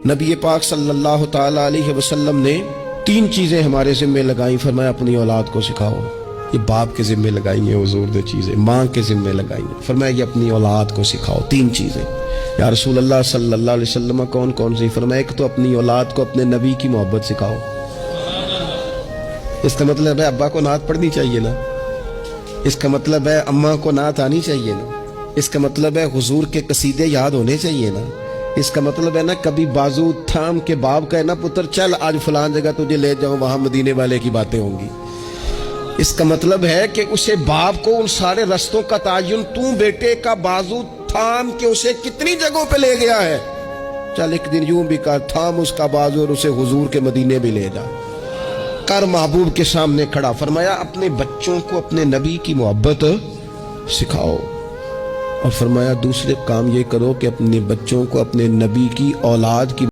نبی پاک صلی اللہ تعالی علیہ وسلم نے 3 چیزیں ہمارے ذمے لگائیں، فرمایا اپنی اولاد کو سکھاؤ۔ یہ باپ کے ذمے لگائی ہیں حضور نے چیزیں، ماں کے ذمے لگائی ہیں، فرمایا یہ اپنی اولاد کو سکھاؤ 3 چیزیں۔ یا رسول اللہ صلی اللہ علیہ وسلم کون کون سی؟ فرمایا ایک تو اپنی اولاد کو اپنے نبی کی محبت سکھاؤ۔ اس کا مطلب ہے ابا کو نعت پڑھنی چاہیے نا، اس کا مطلب ہے اماں کو نعت آنی چاہیے نا، اس کا مطلب ہے حضور کے قصیدے یاد ہونے چاہیے نا، اس کا مطلب ہے نا کبھی بازو تھام کے باپ کا نا پتر چل آج فلان جگہ تجھے لے جاؤں، وہاں مدینے والے کی باتیں ہوں گی۔ اس کا مطلب ہے کہ اسے باپ کو ان سارے رستوں کا تعین تو بیٹے کا بازو تھام کے اسے کتنی جگہوں پہ لے گیا ہے، چل ایک دن یوں بھی کر تھام اس کا بازو اور اسے حضور کے مدینے بھی لے جا کر محبوب کے سامنے کھڑا۔ فرمایا اپنے بچوں کو اپنے نبی کی محبت سکھاؤ، اور فرمایا دوسرے کام یہ کرو کہ اپنے بچوں کو اپنے نبی کی اولاد کی